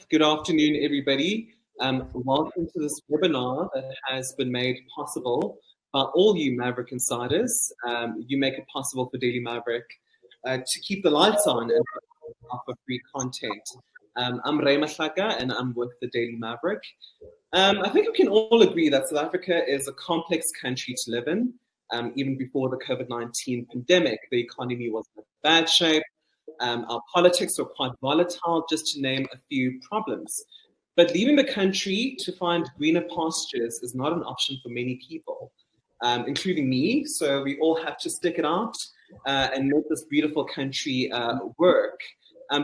Good afternoon, everybody. Welcome to this webinar that has been made possible by all you Maverick insiders. You make it possible for Daily Maverick to keep the lights on and offer free content. I'm Mahlaka and I'm with the Daily Maverick. I think we can all agree that South Africa is a complex country to live in. Even before the COVID-19 pandemic, the economy was in bad shape. Our politics were quite volatile, just to name a few problems. But leaving the country to find greener pastures is not an option for many people, including me. So we all have to stick it out and make this beautiful country work.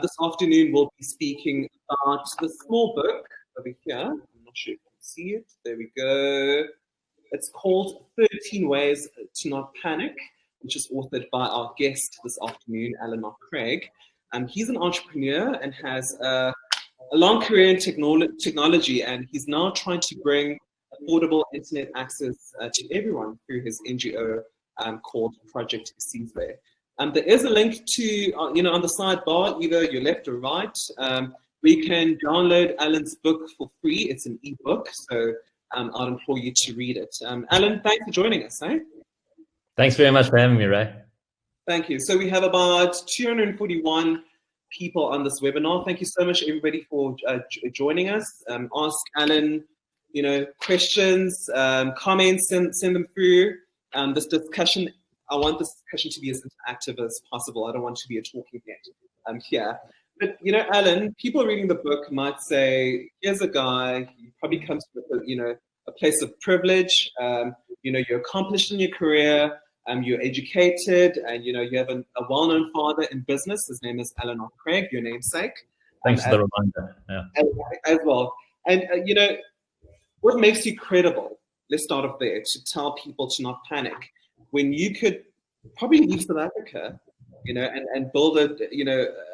This afternoon, we'll be speaking about the small book over here. I'm not sure if you can see it. There we go. It's called 13 Ways to Not Panic, which is authored by our guest this afternoon, Alan Knott-Craig. He's an entrepreneur and has a long career in technology, and he's now trying to bring affordable internet access to everyone through his NGO called Project Sizwe. There is a link to, on the sidebar, either your left or right. We can download Alan's book for free. It's an ebook, so I'll implore you to read it. Alan, thanks for joining us. Thanks very much for having me, Ray. Thank you. So we have about 241 people on this webinar. Thank you so much, everybody, for joining us. Ask Alan, questions, comments, send them through. This discussion, I want this discussion to be as interactive as possible. I don't want to be a talking head here. But, Alan, people reading the book might say, here's a guy, he probably comes with a place of privilege. You're accomplished in your career, you're educated, and you have a well-known father in business. His name is Alan Knott-Craig, your namesake. Thanks for the reminder. Yeah. As well. And what makes you credible? Let's start off there, to tell people to not panic when you could probably leave South Africa, and build a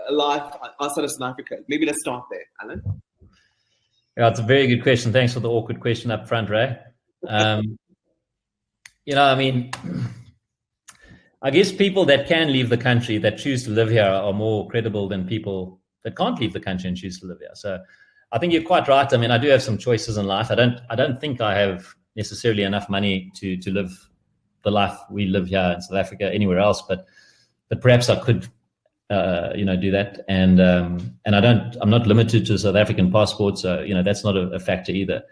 life outside of South Africa. Maybe let's start there, Alan. Yeah, it's a very good question. Thanks for the awkward question up front, Ray. I guess people that can leave the country, that choose to live here, are more credible than people that can't leave the country and choose to live here. So I think you're quite right. I do have some choices in life. I don't think I have necessarily enough money to live the life we live here in South Africa, anywhere else, but perhaps I could do that. And I'm not limited to South African passport, so that's not a factor either.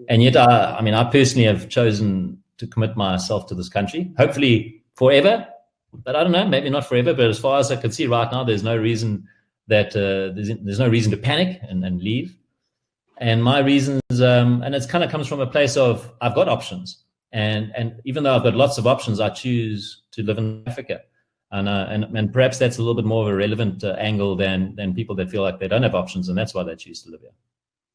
And yet, I personally have chosen to commit myself to this country, hopefully forever. But I don't know, maybe not forever. But as far as I can see right now, there's no reason that there's no reason to panic and leave. And my reasons, and it kind of comes from a place of I've got options, and even though I've got lots of options, I choose to live in Africa. And perhaps that's a little bit more of a relevant angle than people that feel like they don't have options, and that's why they choose to live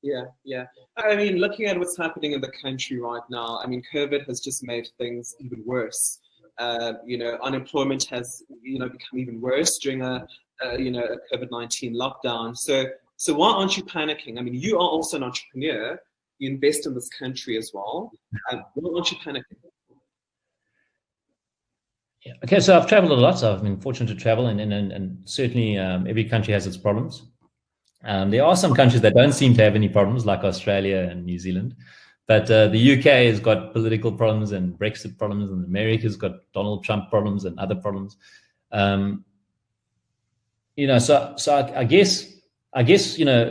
here. Yeah. Looking at what's happening in the country right now, COVID has just made things even worse. Unemployment has, become even worse during a COVID-19 lockdown. So why aren't you panicking? You are also an entrepreneur. You invest in this country as well. Why aren't you panicking? Yeah. Okay, so I've traveled a lot. So I've been fortunate to travel, and certainly every country has its problems. There are some countries that don't seem to have any problems, like Australia and New Zealand. But the UK has got political problems and Brexit problems, and America's got Donald Trump problems and other problems. So I guess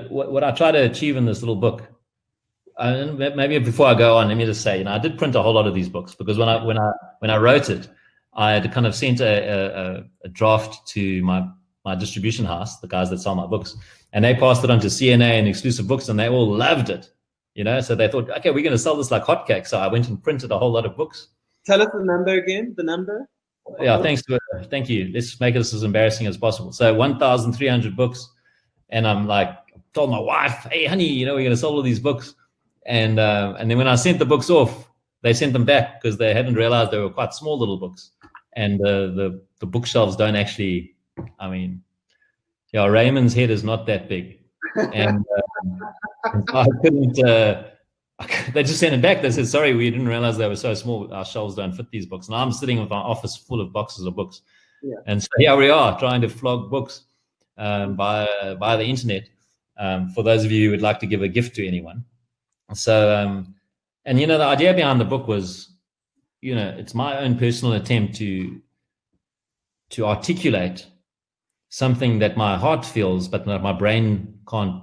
what I try to achieve in this little book. And maybe before I go on, let me just say, I did print a whole lot of these books because when I wrote it, I had kind of sent a draft to my distribution house, the guys that sell my books, and they passed it on to CNA and Exclusive Books, and they all loved it. So they thought, okay, we're going to sell this like hotcakes. So I went and printed a whole lot of books. Tell us the number again. The number. Yeah, thank you. Let's make this as embarrassing as possible. So 1,300 books, and I'm like, told my wife, hey, honey, we're going to sell all these books, and then when I sent the books off, they sent them back because they hadn't realized they were quite small little books. And the bookshelves don't actually, Raymond's head is not that big. And I couldn't, they just sent it back. They said, sorry, we didn't realize they were so small. Our shelves don't fit these books. Now I'm sitting with my office full of boxes of books. Yeah. And so here we are trying to flog books by the internet. for those of you who would like to give a gift to anyone. So, and the idea behind the book was, it's my own personal attempt to articulate something that my heart feels, but that my brain can't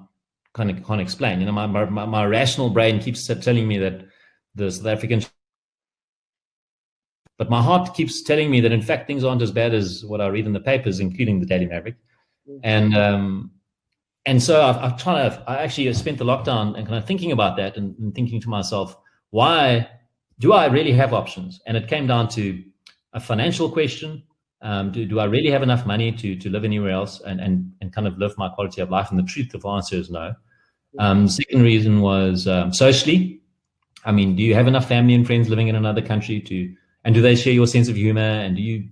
explain. My rational brain keeps telling me that the South African, but my heart keeps telling me that in fact things aren't as bad as what I read in the papers, including the Daily Maverick. And so I actually spent the lockdown and kind of thinking about that and thinking to myself, why do I really have options? And it came down to a financial question. Do I really have enough money to live anywhere else and kind of live my quality of life? And the truth of the answer is no. The second reason was socially. I mean, do you have enough family and friends living in another country and do they share your sense of humor? And do you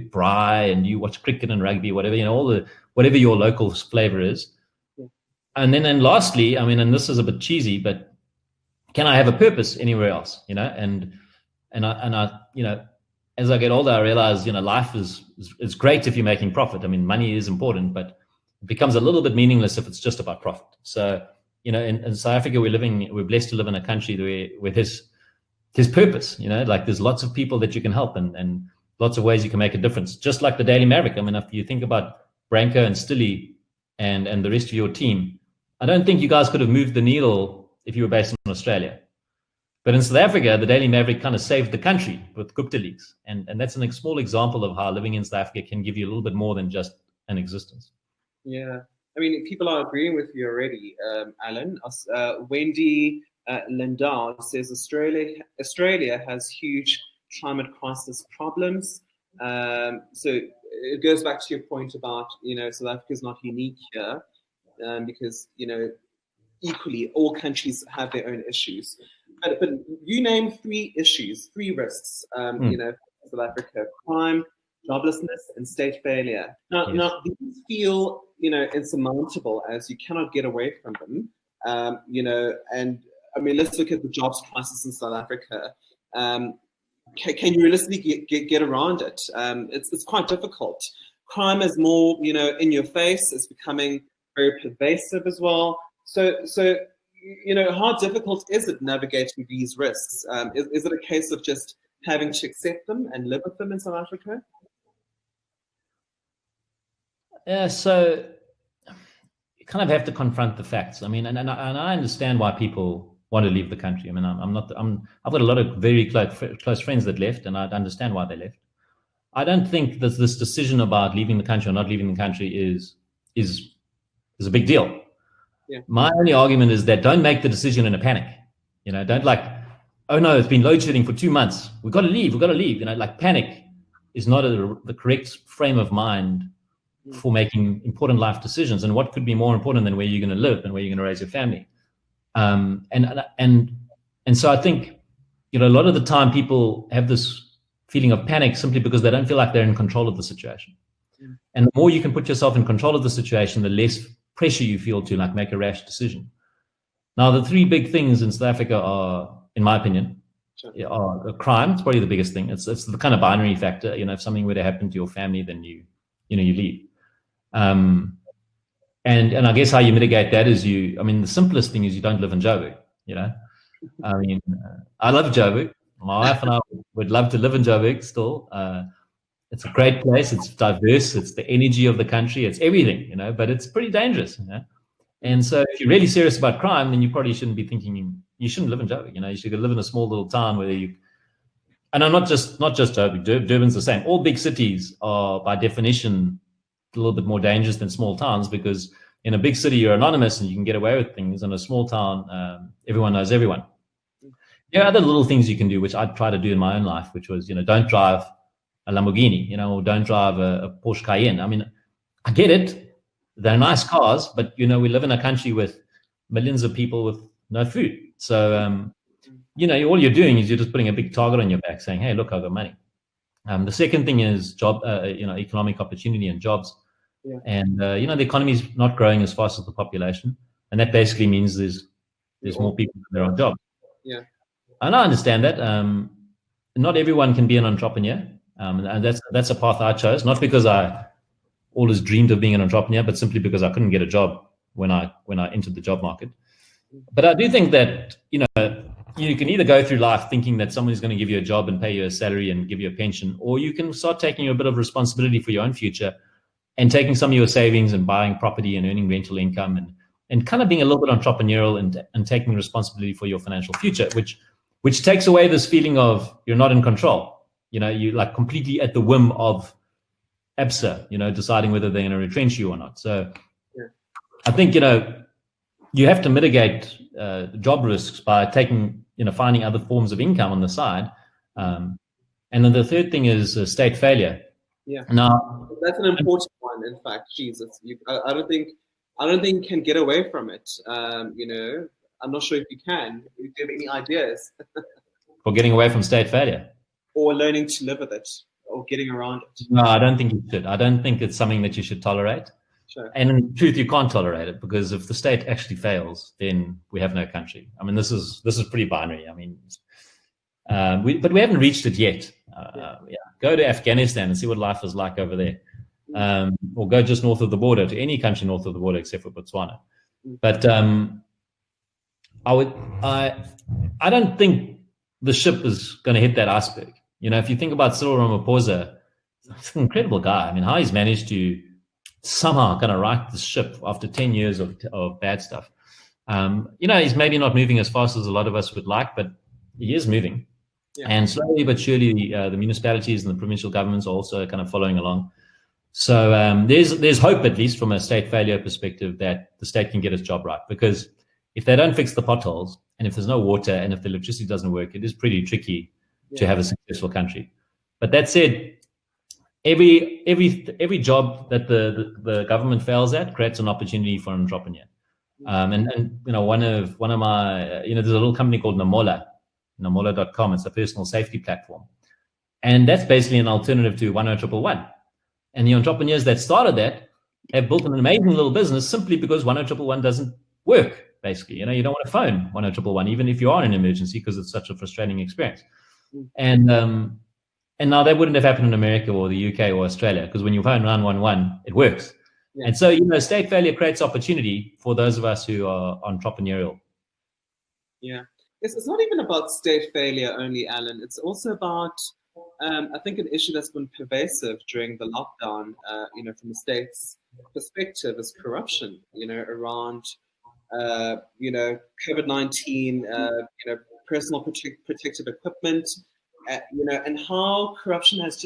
braai and do you watch cricket and rugby, whatever, whatever your local flavor is? And then lastly, I mean, and this is a bit cheesy, but can I have a purpose anywhere else? And I as I get older, I realize, life is great if you're making profit. I mean, money is important, but it becomes a little bit meaningless if it's just about profit. So, in South Africa, we're blessed to live in a country where there's purpose, like there's lots of people that you can help and lots of ways you can make a difference. Just like the Daily Maverick. I mean, if you think about Branko and Stilly and the rest of your team, I don't think you guys could have moved the needle if you were based in Australia. But in South Africa, the Daily Maverick kind of saved the country with Gupta leaks. And that's a small example of how living in South Africa can give you a little bit more than just an existence. Yeah. I mean, people are agreeing with you already, Alan. Wendy Lindau says Australia has huge climate crisis problems. So it goes back to your point about, South Africa is not unique here because, equally all countries have their own issues. But you name 3 issues, 3 risks, South Africa: crime, joblessness, and state failure. Now these feel, insurmountable as you cannot get away from them. And I mean, let's look at the jobs crisis in South Africa. Can you realistically get around it? It's quite difficult. Crime is more, in your face. It's becoming very pervasive as well. So how difficult is it navigating these risks? Is it a case of just having to accept them and live with them in South Africa? Yeah, so you kind of have to confront the facts. I mean, and I understand why people want to leave the country. I mean, I've got a lot of very close friends that left, and I understand why they left. I don't think that this decision about leaving the country or not leaving the country is a big deal. Yeah. My only argument is that don't make the decision in a panic. Don't like, oh no, it's been load shedding for 2 months. We've got to leave. Like panic is not the correct frame of mind for making important life decisions. And what could be more important than where you're going to live and where you're going to raise your family? And so I think, a lot of the time people have this feeling of panic simply because they don't feel like they're in control of the situation. Mm. And the more you can put yourself in control of the situation, the less pressure you feel to make a rash decision. Now, the 3 big things in South Africa are, in my opinion, are crime. It's probably the biggest thing. It's the kind of binary factor. If something were to happen to your family, then you leave. And I guess how you mitigate that is the simplest thing is you don't live in Joburg. I mean, I love Joburg. My wife and I would love to live in Joburg still. It's a great place. It's diverse. It's the energy of the country. It's everything, but it's pretty dangerous, And so if you're really serious about crime, then you probably shouldn't be thinking, you shouldn't live in Joburg. You should live in a small little town where and I'm not just Joburg. Durban's the same. All big cities are by definition a little bit more dangerous than small towns because in a big city, you're anonymous and you can get away with things. In a small town, everyone knows everyone. There are other little things you can do, which I try to do in my own life, which was, don't drive a Lamborghini, or don't drive a Porsche Cayenne. I mean, I get it. They're nice cars, but, we live in a country with millions of people with no food. So, all you're doing is you're just putting a big target on your back saying, hey, look, I've got money. The second thing is economic opportunity and jobs. Yeah. And, the economy is not growing as fast as the population. And that basically means there's more people that are on jobs. Yeah. And I understand that. Not everyone can be an entrepreneur. And that's a path I chose, not because I always dreamed of being an entrepreneur, but simply because I couldn't get a job when I entered the job market. But I do think that, you can either go through life thinking that someone's going to give you a job and pay you a salary and give you a pension, or you can start taking a bit of responsibility for your own future and taking some of your savings and buying property and earning rental income and kind of being a little bit entrepreneurial and taking responsibility for your financial future, which takes away this feeling of you're not in control. You're like completely at the whim of ABSA, deciding whether they're going to retrench you or not. So yeah. I think, you have to mitigate job risks by finding other forms of income on the side. And then the third thing is state failure. Yeah. Now, that's an important one. In fact, Jesus, I don't think you can get away from it. I'm not sure if you can. Do you have any ideas? For getting away from state failure? Or learning to live with it, or getting around it? No, I don't think you should. I don't think it's something that you should tolerate. Sure. And in truth, you can't tolerate it, because if the state actually fails, then we have no country. I mean, this is pretty binary. I mean, but we haven't reached it yet. Go to Afghanistan and see what life is like over there, or go just north of the border to any country north of the border except for Botswana. But I don't think the ship is going to hit that iceberg. If you think about Cyril Ramaphosa, he's an incredible guy. I mean, how he's managed to somehow kind of right the ship after 10 years of bad stuff. He's maybe not moving as fast as a lot of us would like, but he is moving. Yeah. And slowly but surely, the municipalities and the provincial governments are also kind of following along. So there's hope, at least from a state failure perspective, that the state can get its job right. Because if they don't fix the potholes, and if there's no water, and if the electricity doesn't work, it is pretty tricky to have a successful country. But that said, every job that the government fails at creates an opportunity for an entrepreneur. And one of my there's a little company called Namola.com. It's a personal safety platform, and that's basically an alternative to 10111. And the entrepreneurs that started that have built an amazing little business simply because 10111 doesn't work. Basically, you don't want to phone 10111 even if you are in an emergency, because it's such a frustrating experience. And now that wouldn't have happened in America or the UK or Australia, because when you phone 911, it works. Yeah. And so, state failure creates opportunity for those of us who are entrepreneurial. Yeah. It's not even about state failure only, Alan. It's also about, I think, an issue that's been pervasive during the lockdown, from the state's perspective, is corruption, around, COVID-19, personal protective equipment, and how corruption has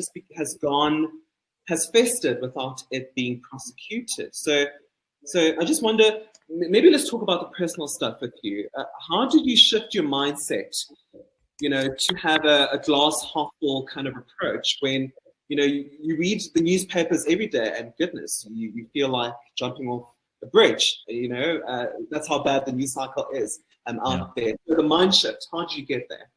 festered without it being prosecuted. So I just wonder, maybe let's talk about the personal stuff with you. How did you shift your mindset, to have a glass half full kind of approach when, you read the newspapers every day and goodness, you feel like jumping off a bridge, that's how bad the news cycle is out there. So the mind shift, how did you get there?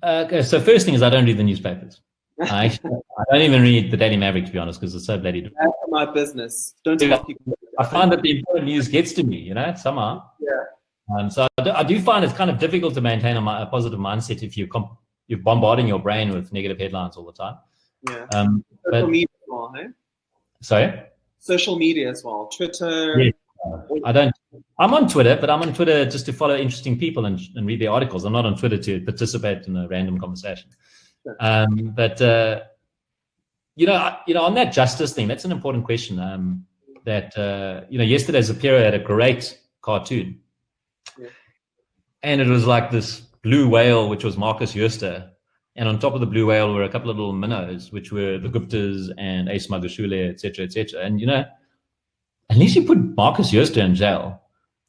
Okay, so first thing is I don't read the newspapers. I don't even read the Daily Maverick, to be honest, because it's so bloody difficult. That's my business. Don't tell people. I find that the important news gets to me, somehow. Yeah. So I do find it's kind of difficult to maintain a positive mindset if you're bombarding your brain with negative headlines all the time. Yeah. Social media as well, hey? Sorry? Social media as well. Twitter. Yeah. I'm on Twitter, but I'm on Twitter just to follow interesting people and read their articles. I'm not on Twitter to participate in a random conversation. Sure. But on that justice thing, that's an important question. Yesterday Zapiro had a great cartoon, and it was like this blue whale, which was Marcus Jooste, and on top of the blue whale were a couple of little minnows, which were the Guptas and Ace Magashule, etc., etc. And unless you put Marcus Jooste in jail,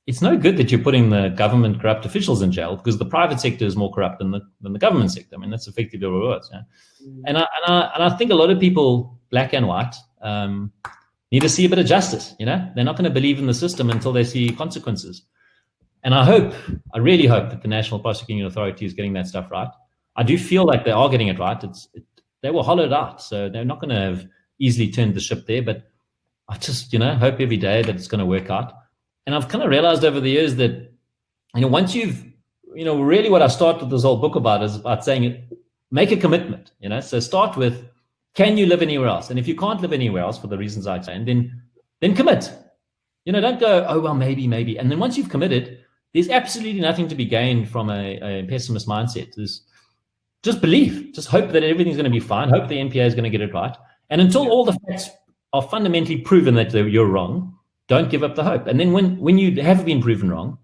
it's no good that you're putting the government corrupt officials in jail, because the private sector is more corrupt than the government sector. I mean, that's effectively what it is. Yeah? And I think a lot of people, black and white, need to see a bit of justice. They're not going to believe in the system until they see consequences. And I really hope that the National Prosecuting Authority is getting that stuff right. I do feel like they are getting it right. They were hollowed out, so they're not going to have easily turned the ship there. But I just, hope every day that it's going to work out. And I've kind of realized over the years that, once you've, really what I started this whole book about is about saying, make a commitment, So start with, can you live anywhere else? And if you can't live anywhere else for the reasons I explained, then commit. Don't go, oh, well, maybe. And then once you've committed, there's absolutely nothing to be gained from a pessimist mindset. There's just believe, just hope that everything's going to be fine. Hope the NPA is going to get it right. And until all the facts are fundamentally proven that you're wrong, don't give up the hope. And then when you have been proven wrong,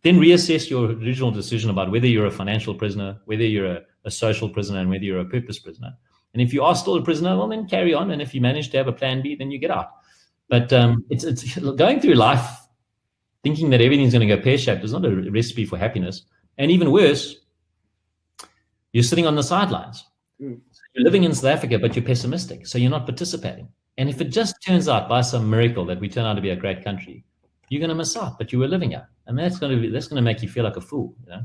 then reassess your original decision about whether you're a financial prisoner, whether you're a social prisoner, and whether you're a purpose prisoner. And if you are still a prisoner, well, then carry on. And if you manage to have a plan B, then you get out. But it's going through life thinking that everything's going to go pear-shaped is not a recipe for happiness. And even worse, you're sitting on the sidelines. You're living in South Africa, but you're pessimistic, so you're not participating. And if it just turns out by some miracle that we turn out to be a great country, you're going to miss out, but you were living it. And that's going to make you feel like a fool, Yeah.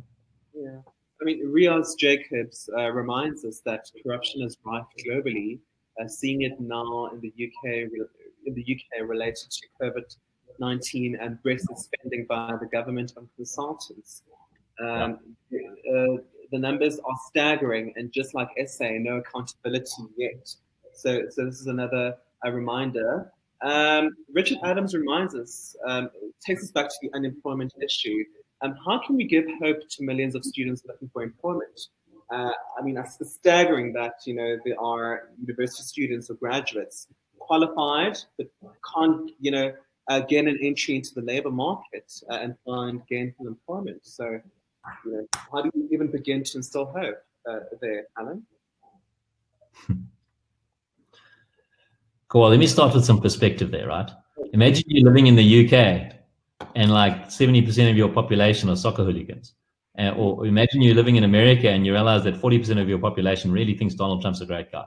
I mean, Riaz Jacobs reminds us that corruption is rife globally, seeing it now in the UK related to COVID-19 and Brexit spending by the government and consultants. The numbers are staggering, and just like SA, no accountability yet. So this is another reminder. Richard Adams reminds us, takes us back to the unemployment issue. How can we give hope to millions of students looking for employment? I mean, it's staggering that there are university students or graduates qualified but can't gain an entry into the labor market and find gainful employment. So, how do you even begin to instill hope there, Alan? Cool. Let me start with some perspective there, right? Imagine you're living in the UK and like 70% of your population are soccer hooligans. Or imagine you're living in America and you realize that 40% of your population really thinks Donald Trump's a great guy.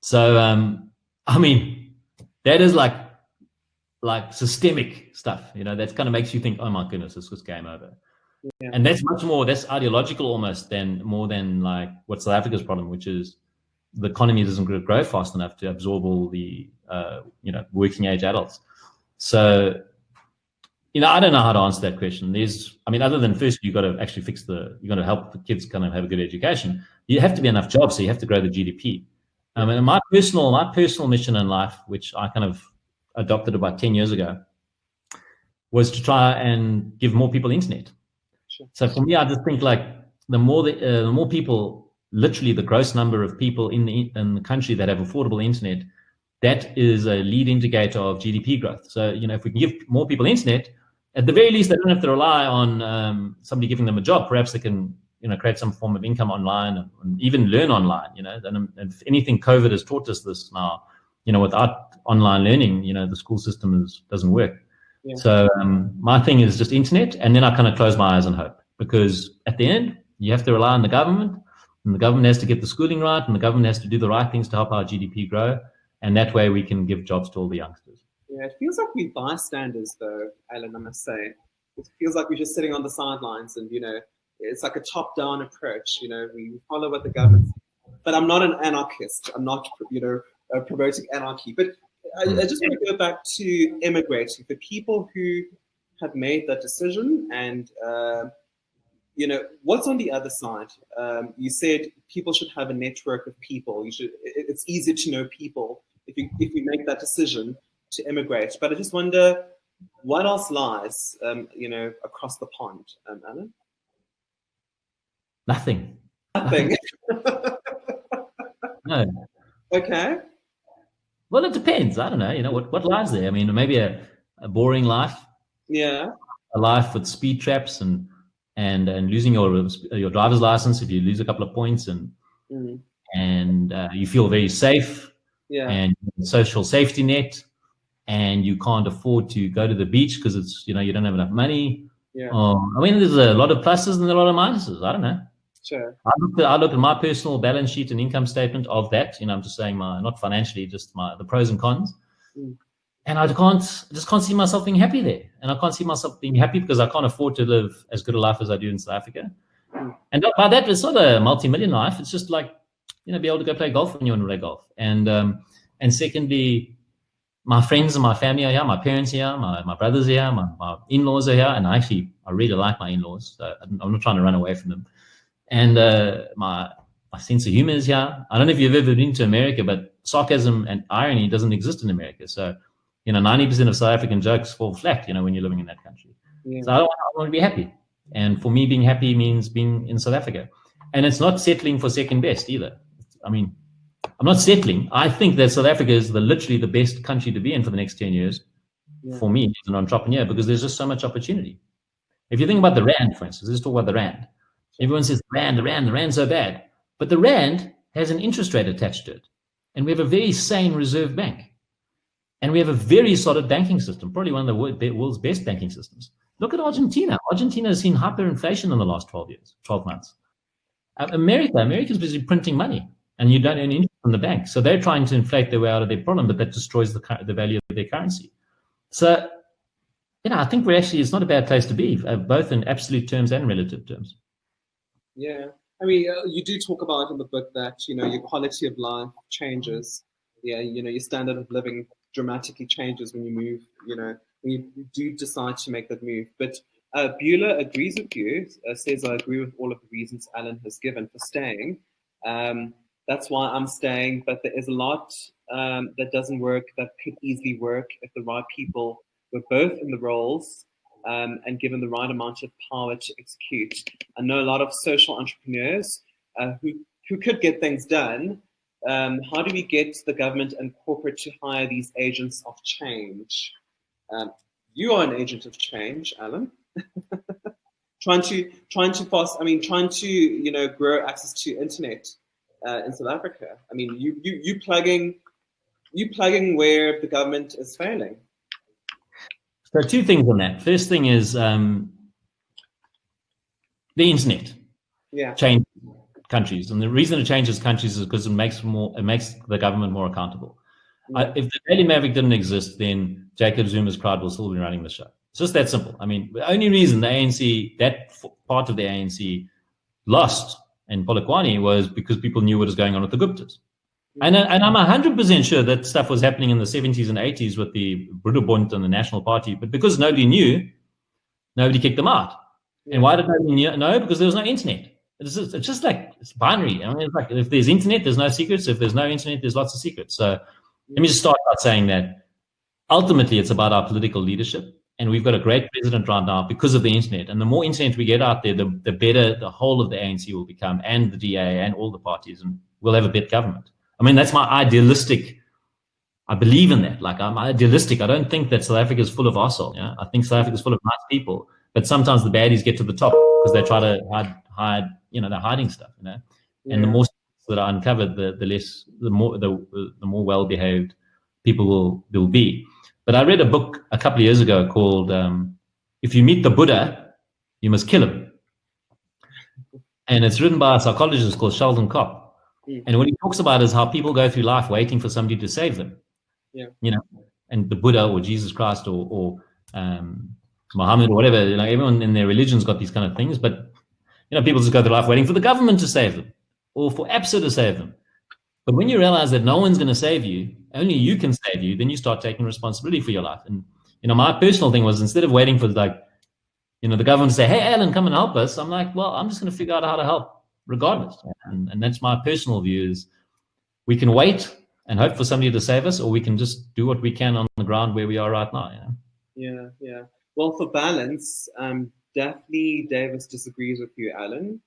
So, I mean, that is like systemic stuff, that kind of makes you think, oh my goodness, this was game over. Yeah. And that's that's ideological almost more than like what South Africa's problem, which is the economy doesn't grow fast enough to absorb all the, working age adults. So, I don't know how to answer that question. Other than first, you've got to actually you've got to help the kids kind of have a good education. You have to be enough jobs, so you have to grow the GDP. And my personal mission in life, which I kind of adopted about 10 years ago, was to try and give more people internet. Sure. So for me, I just think like the more people, literally the gross number of people in the country that have affordable internet, that is a lead indicator of GDP growth. So, if we can give more people internet, at the very least, they don't have to rely on somebody giving them a job. Perhaps they can, create some form of income online and even learn online, And if anything, COVID has taught us this now, without online learning, the school system doesn't work. Yeah. So my thing is just internet, and then I kind of close my eyes and hope, because at the end, you have to rely on the government, and the government has to get the schooling right, and the government has to do the right things to help our GDP grow, and that way we can give jobs to all the youngsters. Yeah, it feels like we're bystanders, though, Alan, I must say. It feels like we're just sitting on the sidelines, and, it's like a top-down approach. We follow what the government says. But I'm not an anarchist. I'm not, promoting anarchy. But I just want to go back to emigrating. For people who have made that decision and, what's on the other side? You said people should have a network of people. It's easier to know people if you make that decision to emigrate. But I just wonder, what else lies, across the pond, Alan? Nothing. No. Okay. Well, it depends. I don't know. What lies there? I mean, maybe a boring life. Yeah. A life with speed traps and losing your driver's license if you lose a couple of points and you feel very safe. Yeah. And social safety net, and you can't afford to go to the beach because it's you don't have enough money. Yeah. There's a lot of pluses and a lot of minuses. I don't know. Sure. I look at my personal balance sheet and income statement of that. I'm just saying not financially, just the pros and cons. And I just can't see myself being happy there. And I can't see myself being happy because I can't afford to live as good a life as I do in South Africa. And by that, it's not a multi-million life. It's just like, be able to go play golf when you want to play golf. And secondly, my friends and my family are here, my parents are here, my brothers are here, my in-laws are here. And I really like my in-laws. So I'm not trying to run away from them. And my sense of humor is here. I don't know if you've ever been to America, but sarcasm and irony doesn't exist in America. So 90% of South African jokes fall flat, when you're living in that country. Yeah. So I want to be happy. And for me, being happy means being in South Africa. And it's not settling for second best either. I mean, I'm not settling. I think that South Africa is literally the best country to be in for the next 10 years for me as an entrepreneur, because there's just so much opportunity. If you think about the Rand, for instance, let's talk about the Rand. Everyone says, the Rand's so bad. But the Rand has an interest rate attached to it. And we have a very sane reserve bank. And we have a very solid banking system, probably one of the world's best banking systems. Look at Argentina. Argentina has seen hyperinflation in the last 12 months. America's busy printing money, and you don't earn interest from the bank. So they're trying to inflate their way out of their problem, but that destroys the value of their currency. So, I think it's not a bad place to be, both in absolute terms and relative terms. Yeah. I mean, you do talk about in the book that, your quality of life changes. Yeah, your standard of living dramatically changes when you move, when you do decide to make that move. But Beulah agrees with you, says, I agree with all of the reasons Alan has given for staying. That's why I'm staying, but there is a lot that doesn't work that could easily work if the right people were both in the roles and given the right amount of power to execute. I know a lot of social entrepreneurs who could get things done. How do we get the government and corporate to hire these agents of change? You are an agent of change, Alan. trying to grow access to internet in South Africa. I mean, you plugging where the government is failing. So two things on that. First thing is the internet. Yeah. Changes countries, and the reason it changes countries is because it makes the government more accountable. Yeah. If the Daily Maverick didn't exist, then Jacob Zuma's crowd will still be running the show. It's just that simple. I mean, the only reason the ANC, that part of the ANC, lost in Polokwane was because people knew what was going on with the Guptas. And I'm 100% sure that stuff was happening in the 70s and 80s with the Broederbond and the National Party, but because nobody knew, nobody kicked them out. Yeah. And why did nobody know? Because there was no internet. It's just like, it's binary. I mean, it's like, if there's internet, there's no secrets. If there's no internet, there's lots of secrets. So let me just start by saying that ultimately it's about our political leadership. And we've got a great president right now because of the internet. And the more internet we get out there, the better the whole of the ANC will become, and the DA and all the parties, and we'll have a better government. I mean, that's my idealistic. I believe in that. Like, I'm idealistic. I don't think that South Africa is full of arsehole. Yeah? I think South Africa is full of nice people, but sometimes the baddies get to the top because they try to hide. They're hiding stuff. Yeah. And the more that are uncovered, the more well-behaved people will be. But I read a book a couple of years ago called "If You Meet the Buddha, You Must Kill Him," and it's written by a psychologist called Sheldon Kopp. And what he talks about is how people go through life waiting for somebody to save them. Yeah. And the Buddha or Jesus Christ or Muhammad or whatever, everyone in their religion's got these kind of things, but people just go through life waiting for the government to save them or for ABSA to save them. But when you realize that no one's going to save you, only you can save you, then you start taking responsibility for your life. And my personal thing was, instead of waiting for the government to say, "Hey, Alan, come and help us," I'm like, well, I'm just going to figure out how to help regardless. And that's my personal view, is we can wait and hope for somebody to save us, or we can just do what we can on the ground where we are right now. Yeah. Well, for balance, Daphne Davis disagrees with you, Alan.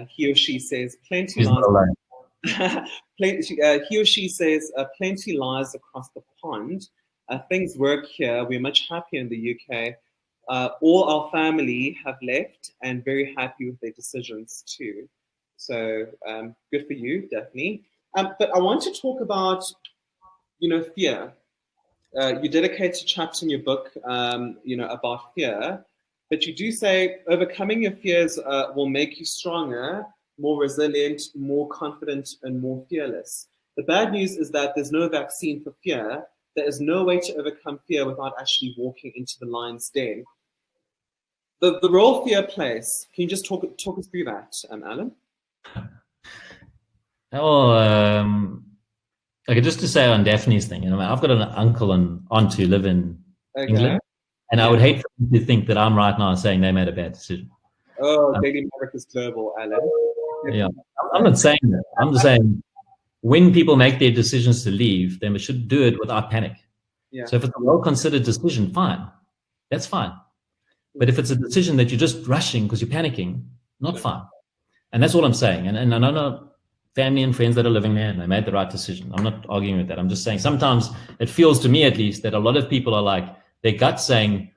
He or she says plenty lies. He or she says plenty lies across the pond. Things work here. We're much happier in the UK. All our family have left and very happy with their decisions too. So good for you, Daphne. But I want to talk about, fear. You dedicate a chapter in your book, about fear. But you do say overcoming your fears will make you stronger, more resilient, more confident, and more fearless. The bad news is that there's no vaccine for fear. There is no way to overcome fear without actually walking into the lion's den. The role fear plays. Can you just talk us through that, Alan? Okay, just to say on Daphne's thing, I've got an uncle and aunt who live in England. And I would hate for them to think that I'm right now saying they made a bad decision. Oh, Daily Maverick is global, Alan. Yeah, I'm not saying that. I'm just saying when people make their decisions to leave, they should do it without panic. Yeah. So if it's a well-considered decision, fine. That's fine. But if it's a decision that you're just rushing because you're panicking, not fine. And that's all I'm saying. And I know family and friends that are living there, and they made the right decision. I'm not arguing with that. I'm just saying sometimes it feels to me, at least, that a lot of people are like, their gut saying,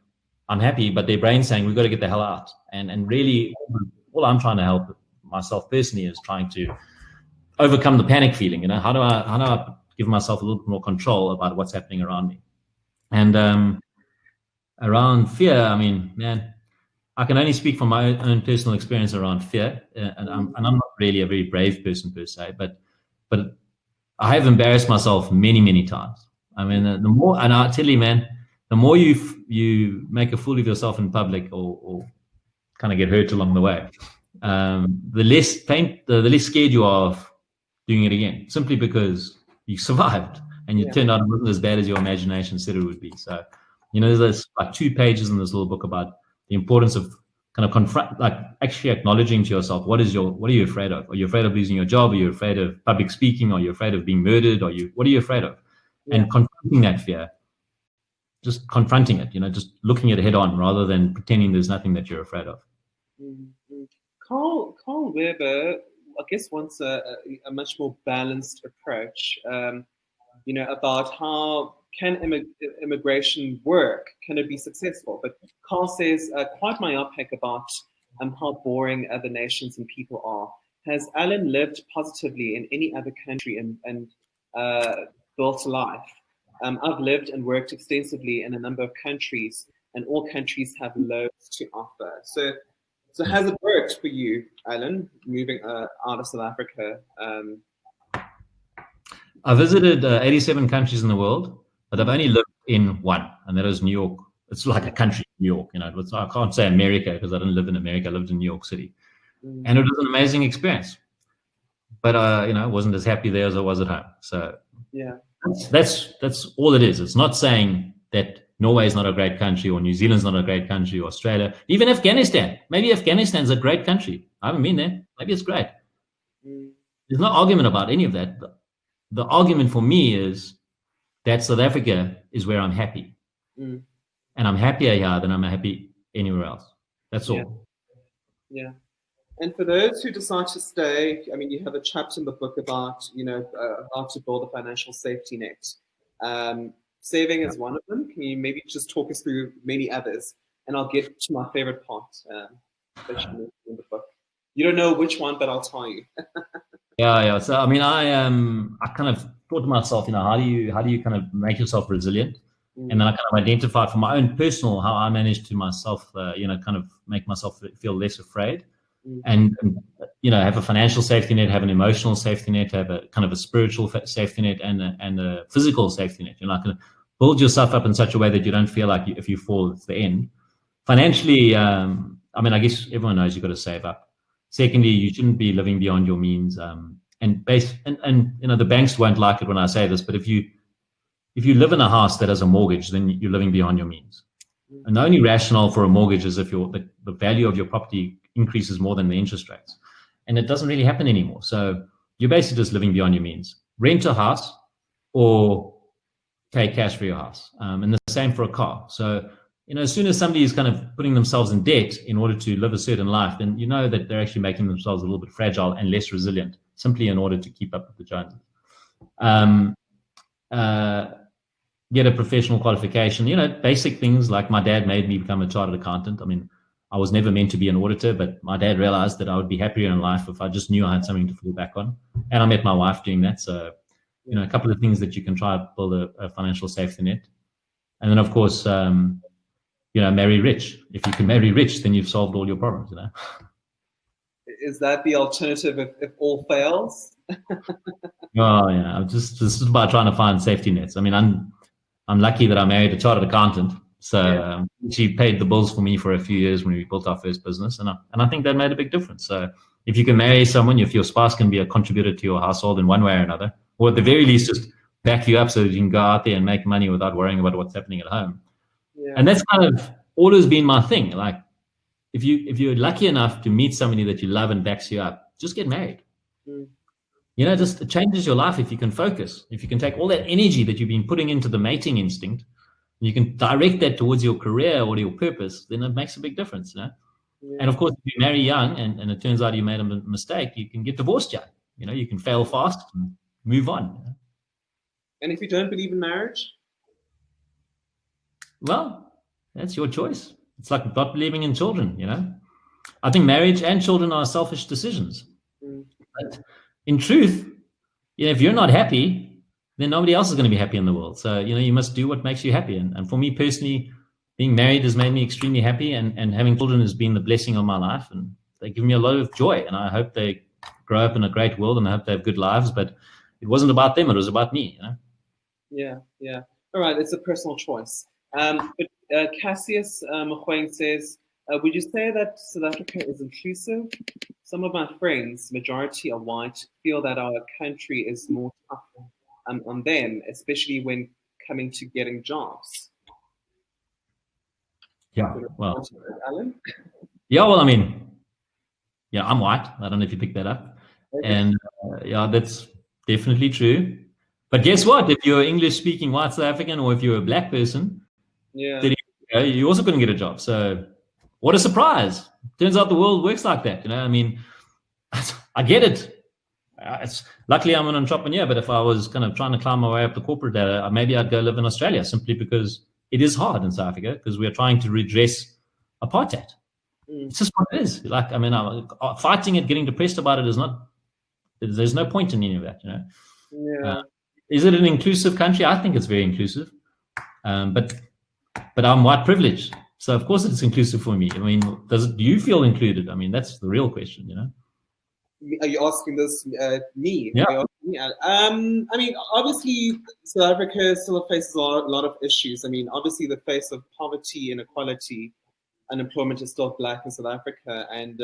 I'm happy, but their brain saying, we've got to get the hell out. And really, all I'm trying to help myself personally is trying to overcome the panic feeling. How do I give myself a little bit more control about what's happening around me? And around fear, I mean, man, I can only speak from my own personal experience around fear, and I'm not really a very brave person per se, but I have embarrassed myself many, many times. I mean, the more, and I tell you, man, the more you make a fool of yourself in public, or kind of get hurt along the way, the less scared you are of doing it again, simply because you survived and you turned out it wasn't as bad as your imagination said it would be. So, there's like 2 pages in this little book about the importance of kind of actually acknowledging to yourself, what are you afraid of? Are you afraid of losing your job? Are you afraid of public speaking? Are you afraid of being murdered? What are you afraid of? And confronting that fear, just confronting it, just looking at it head on rather than pretending there's nothing that you're afraid of. Mm-hmm. Carl Weber, I guess, wants a much more balanced approach, about how can immigration work? Can it be successful? But Carl says quite myopic about how boring other nations and people are. Has Alan lived positively in any other country and built a life? I've lived and worked extensively in a number of countries, and all countries have loads to offer. So has it worked for you, Alan, moving out of South Africa? I visited 87 countries in the world, but I've only lived in one, and that is New York. It's like a country, New York. I can't say America because I didn't live in America. I lived in New York City, and it was an amazing experience. But I wasn't as happy there as I was at home. So yeah, that's all it is. It's not saying that Norway is not a great country, or New Zealand's not a great country, or Australia, even Afghanistan. Maybe Afghanistan's a great country. I haven't been there. Maybe it's great. There's no argument about any of that. The argument for me is that South Africa is where I'm happy. And I'm happier here than I'm happy anywhere else. That's all. Yeah. And for those who decide to stay, I mean, you have a chapter in the book about, how to build a financial safety net. Saving is one of them. Can you maybe just talk us through many others? And I'll get to my favorite part that you mentioned in the book. You don't know which one, but I'll tell you. Yeah. So I mean, I kind of thought to myself, how do you kind of make yourself resilient? And then I kind of identified for my own personal how I managed to myself, kind of make myself feel less afraid, and have a financial safety net, have an emotional safety net, have a kind of a spiritual safety net, and a physical safety net. Kind of build yourself up in such a way that you don't feel like if you fall, it's the end. Financially, I mean, I guess everyone knows you've got to save up. Secondly, you shouldn't be living beyond your means. And the banks won't like it when I say this, but if you live in a house that has a mortgage, then you're living beyond your means. And the only rationale for a mortgage is if the value of your property increases more than the interest rates. And it doesn't really happen anymore. So you're basically just living beyond your means. Rent a house or pay cash for your house. And the same for a car. So, as soon as somebody is kind of putting themselves in debt in order to live a certain life, then you know that they're actually making themselves a little bit fragile and less resilient, simply in order to keep up with the Joneses. Get a professional qualification, basic things like my dad made me become a chartered accountant. I mean, I was never meant to be an auditor, but my dad realized that I would be happier in life if I just knew I had something to fall back on. And I met my wife doing that. So, a couple of things that you can try to build a financial safety net. And then, of course, marry rich. If you can marry rich, then you've solved all your problems, Is that the alternative if all fails? Oh, yeah. This is about trying to find safety nets. I mean, I'm lucky that I married a chartered accountant. So she paid the bills for me for a few years when we built our first business. And I think that made a big difference. So if you can marry someone, if your spouse can be a contributor to your household in one way or another, or at the very least just back you up so that you can go out there and make money without worrying about what's happening at home. Yeah. And that's kind of always been my thing. Like, if you're lucky enough to meet somebody that you love and backs you up, just get married. Just it changes your life if you can focus. If you can take all that energy that you've been putting into the mating instinct, you can direct that towards your career or your purpose, then it makes a big difference. Yeah. And of course, if you marry young and it turns out you made a mistake, you can get divorced young. You can fail fast and move on. And if you don't believe in marriage? Well, that's your choice. It's like not believing in children, I think marriage and children are selfish decisions. But in truth, if you're not happy, then nobody else is going to be happy in the world. So, you must do what makes you happy. And for me personally, being married has made me extremely happy, and having children has been the blessing of my life. And they give me a lot of joy. And I hope they grow up in a great world, and I hope they have good lives. But it wasn't about them. It was about me, Yeah. All right. It's a personal choice. But Cassius Mogoeng says, would you say that South Africa is inclusive? Some of my friends, majority are white, feel that our country is more tough on them, especially when coming to getting jobs. Yeah, well, Alan? Yeah, well, I'm white. I don't know if you picked that up. Okay. And that's definitely true. But guess what? If you're English-speaking white South African, or if you're a black person, then you also couldn't get a job. So what a surprise. Turns out the world works like that. I get it. Luckily, I'm an entrepreneur, but if I was kind of trying to climb my way up the corporate ladder, maybe I'd go live in Australia, simply because it is hard in South Africa, because we are trying to redress apartheid. It's just what it is. Fighting it, getting depressed about it is not, there's no point in any of that, Yeah. Is it an inclusive country? I think it's very inclusive. But I'm white privileged. So of course it's inclusive for me. Do you feel included? That's the real question, Are you asking this me? Yeah. Obviously, South Africa still faces a lot of issues. Obviously, the face of poverty, inequality, unemployment is still black in South Africa. And,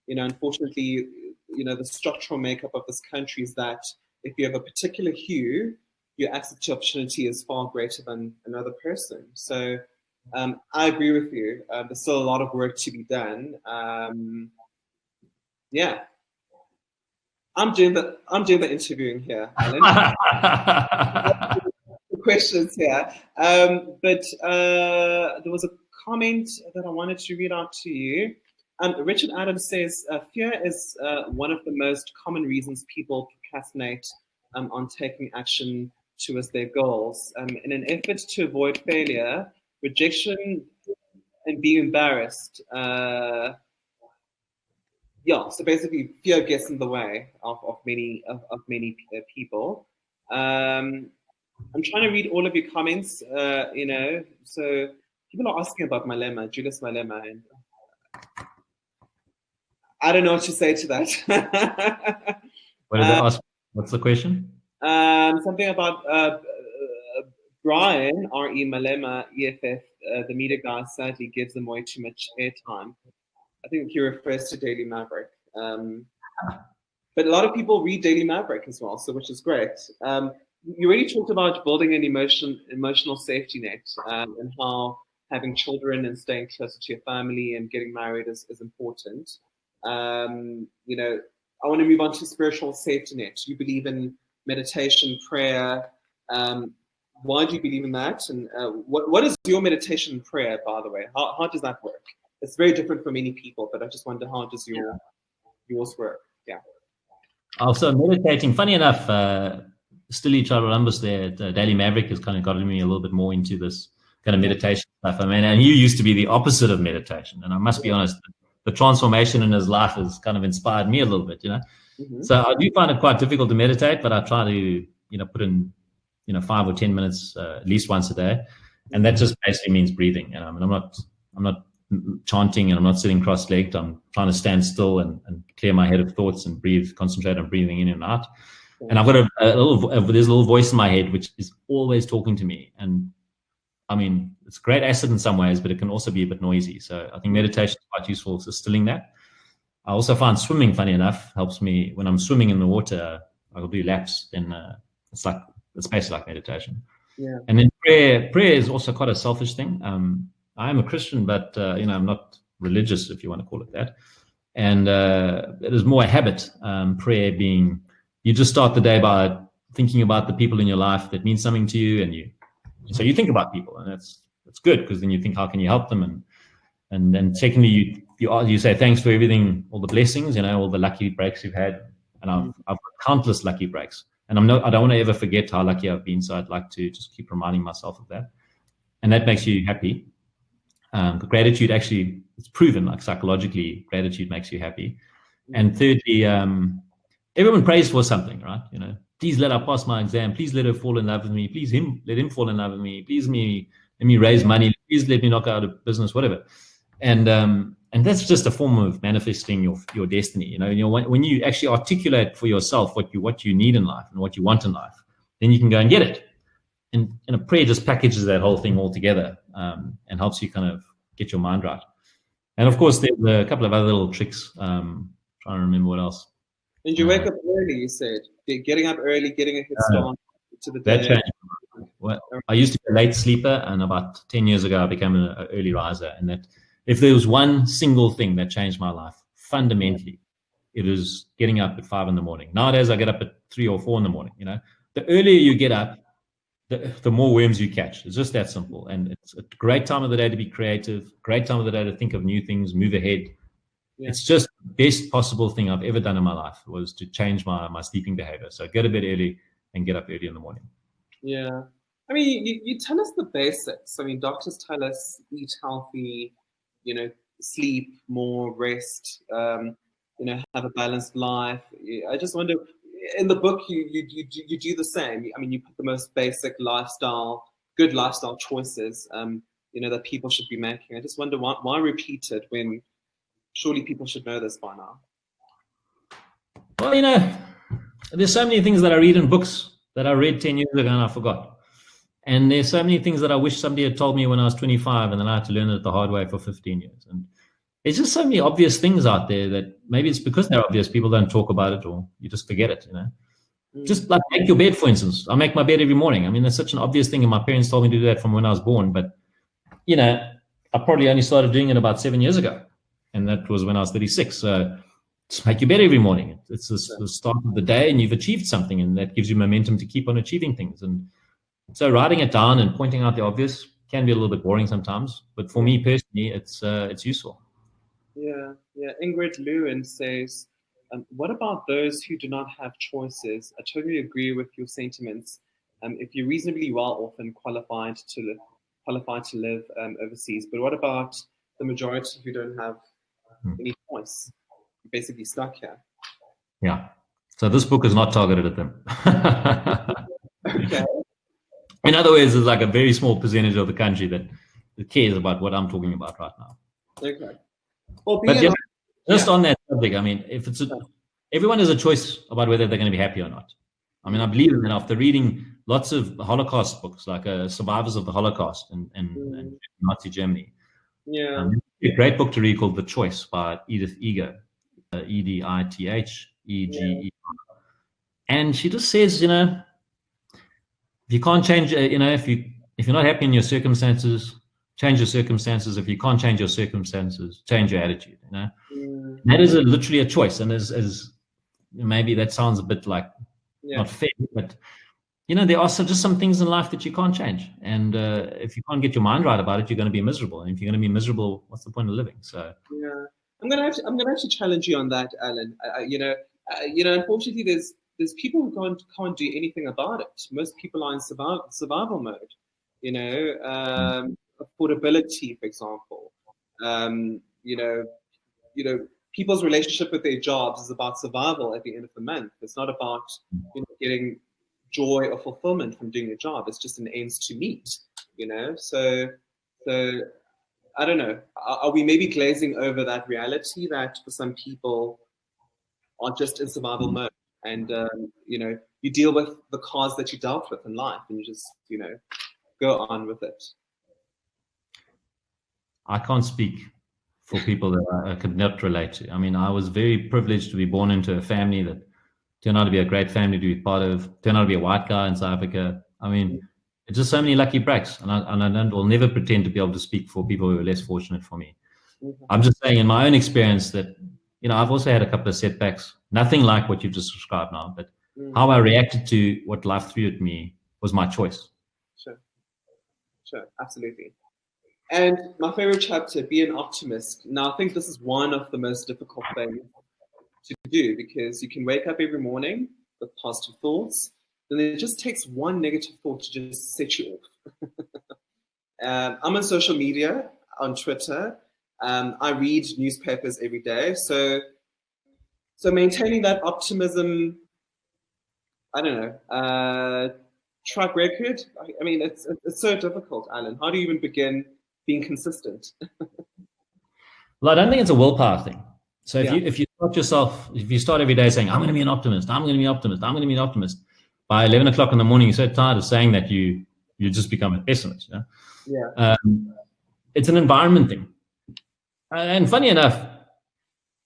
unfortunately, the structural makeup of this country is that if you have a particular hue, your access to opportunity is far greater than another person. So I agree with you. There's still a lot of work to be done. Yeah. I'm doing the interviewing here, Alan. Questions here. But there was a comment that I wanted to read out to you. Richard Adams says, fear is one of the most common reasons people procrastinate on taking action towards their goals. In an effort to avoid failure, rejection, and being embarrassed. So basically, fear gets in the way of many people. I'm trying to read all of your comments. So people are asking about Malema, Julius Malema, and I don't know what to say to that. What did they ask? What's the question? Something about Brian, R.E. Malema, EFF, the media guy, sadly gives them way too much airtime. I think he refers to Daily Maverick. But a lot of people read Daily Maverick as well, which is great. You already talked about building an emotional safety net, and how having children and staying closer to your family and getting married is important. I want to move on to spiritual safety net. You believe in meditation, prayer. Why do you believe in that? And what is your meditation and prayer, by the way? How does that work? It's very different for many people, but I just wonder, how does yours work? Yeah. Also, meditating, funny enough, Stilly Charalambus there at Daily Maverick has kind of gotten me a little bit more into this kind of meditation stuff. And he used to be the opposite of meditation. And I must be honest, the transformation in his life has kind of inspired me a little bit, Mm-hmm. So I do find it quite difficult to meditate, but I try to, put in, 5 or 10 minutes at least once a day. And that just basically means breathing. I'm not chanting, and I'm not sitting cross-legged. I'm trying to stand still and clear my head of thoughts and concentrate on breathing in and out. And I've got there's a little voice in my head which is always talking to me. And it's great asset in some ways, but it can also be a bit noisy. So I think meditation is quite useful for stilling that. I also find swimming, funny enough, helps me. When I'm swimming in the water, I'll do laps, then it's basically like meditation. Yeah. And then prayer is also quite a selfish thing. I am a Christian, but I'm not religious, if you want to call it that. And it is more a habit. Prayer being you just start the day by thinking about the people in your life that mean something to you, so you think about people, and that's good, because then you think, how can you help them, and then secondly, you say thanks for everything, all the blessings, all the lucky breaks you've had, and I've got countless lucky breaks, and I don't want to ever forget how lucky I've been, so I'd like to just keep reminding myself of that, and that makes you happy. Gratitude, actually, it's proven, like psychologically, gratitude makes you happy. And thirdly, everyone prays for something, right? Please let her pass my exam. Please let her fall in love with me. Please let him fall in love with me. Please let me raise money. Please let me knock out of business, whatever. And that's just a form of manifesting your destiny. When you actually articulate for yourself what you need in life and what you want in life, then you can go and get it. And a prayer just packages that whole thing all together, and helps you kind of get your mind right. And of course, there's a couple of other little tricks. Trying to remember what else. And you wake up early, you said. Getting up early, getting a head start to the day. That changed. Well, I used to be a late sleeper, and about 10 years ago, I became an early riser. And that, if there was one single thing that changed my life, fundamentally, it was getting up at 5 a.m. Nowadays, I get up at 3 or 4 a.m. The earlier you get up, the more worms you catch. It's just that simple. And it's a great time of the day to be creative, great time of the day to think of new things, move ahead. Yeah. It's just the best possible thing I've ever done in my life was to change my sleeping behavior. So go to bed early and get up early in the morning. Yeah. I mean, you tell us the basics. I mean, doctors tell us eat healthy, sleep more, rest, have a balanced life. I just wonder, in the book, you do the same. I mean, you put the most basic good lifestyle choices, that people should be making. I just wonder why repeat it when surely people should know this by now. Well, there's so many things that I read in books that I read 10 years ago and I forgot. And there's so many things that I wish somebody had told me when I was 25, and then I had to learn it the hard way for 15 years. And there's just so many obvious things out there that maybe it's because they're obvious, people don't talk about it, or you just forget it, Just like make your bed, for instance. I make my bed every morning. I mean, that's such an obvious thing, and my parents told me to do that from when I was born. But, I probably only started doing it about 7 years ago. And that was when I was 36. So just make your bed every morning. It's the start of the day, and you've achieved something, and that gives you momentum to keep on achieving things. And so writing it down and pointing out the obvious can be a little bit boring sometimes. But for me personally, it's useful. Yeah. Ingrid Lewin says, what about those who do not have choices? I totally agree with your sentiments. If you're reasonably well off and qualified to live overseas, but what about the majority who don't have any choice? You're basically stuck here. Yeah. So this book is not targeted at them. Okay. In other words, there's like a very small percentage of the country that cares about what I'm talking about right now. Okay. Well, on that subject, I mean, if everyone has a choice about whether they're going to be happy or not. I mean, I believe in that after reading lots of Holocaust books, like Survivors of the Holocaust and Nazi Germany. Yeah. A great book to read called The Choice by Edith Eger, Edith. And she just says, if you can't change, if you're not happy in your circumstances, change your circumstances. If you can't change your circumstances, change your attitude. That is literally a choice. And as maybe that sounds a bit like not fair, but there are just some things in life that you can't change. And if you can't get your mind right about it, you're going to be miserable. And if you're going to be miserable, what's the point of living? So yeah, I'm going to actually challenge you on that, Alan. Unfortunately, there's people who can't do anything about it. Most people are in survival mode. Affordability, for example. People's relationship with their jobs is about survival at the end of the month. It's not about getting joy or fulfillment from doing your job. It's just an ends to meet. So I don't know. Are we maybe glazing over that reality that for some people are just in survival mode, and you deal with the cards that you dealt with in life, and you just go on with it? I can't speak for people that I could not relate to. I mean, I was very privileged to be born into a family that turned out to be a great family to be part of, turned out to be a white guy in South Africa. I mean, it's just so many lucky breaks. And I will never pretend to be able to speak for people who are less fortunate for me. Mm-hmm. I'm just saying in my own experience that, I've also had a couple of setbacks, nothing like what you've just described now, but How I reacted to what life threw at me was my choice. Sure, absolutely. And my favorite chapter, be an optimist. Now, I think this is one of the most difficult things to do, because you can wake up every morning with positive thoughts, then it just takes one negative thought to just set you off. I'm on social media, on Twitter. I read newspapers every day. So maintaining that optimism, I don't know, track record. I mean, it's so difficult, Alan. How do you even begin being consistent? Well, I don't think it's a willpower thing. So if you start every day saying, I'm going to be an optimist, I'm going to be an optimist, I'm going to be an optimist, by 11 o'clock in the morning, you're so tired of saying that you just become a pessimist. It's an environment thing. And funny enough,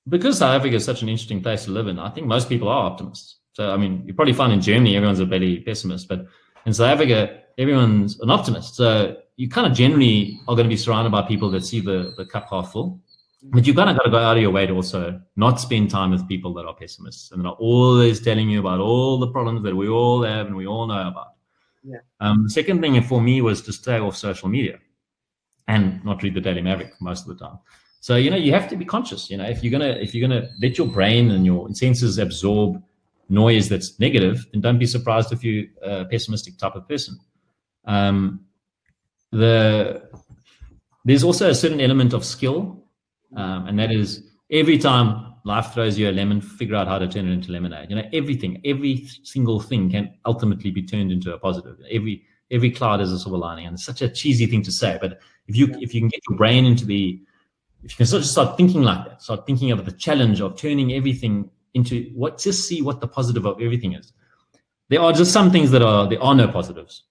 because South Africa is such an interesting place to live in, I think most people are optimists. So, I mean, you probably find in Germany, everyone's a bloody pessimist, but in South Africa, everyone's an optimist. So you kind of generally are going to be surrounded by people that see the cup half full. But you've kind of got to go out of your way to also not spend time with people that are pessimists and that are always telling you about all the problems that we all have and we all know about. The second thing for me was to stay off social media and not read the Daily Maverick most of the time. So, you have to be conscious. If you're gonna let your brain and your senses absorb noise that's negative, then don't be surprised if you're a pessimistic type of person. There's also a certain element of skill, and that is every time life throws you a lemon, figure out how to turn it into lemonade. Every single thing can ultimately be turned into a positive. Every cloud has a silver lining, and it's such a cheesy thing to say, but if you can get your brain if you can start thinking like that, start thinking of the challenge of turning everything into just see what the positive of everything is. There are just some things there are no positives.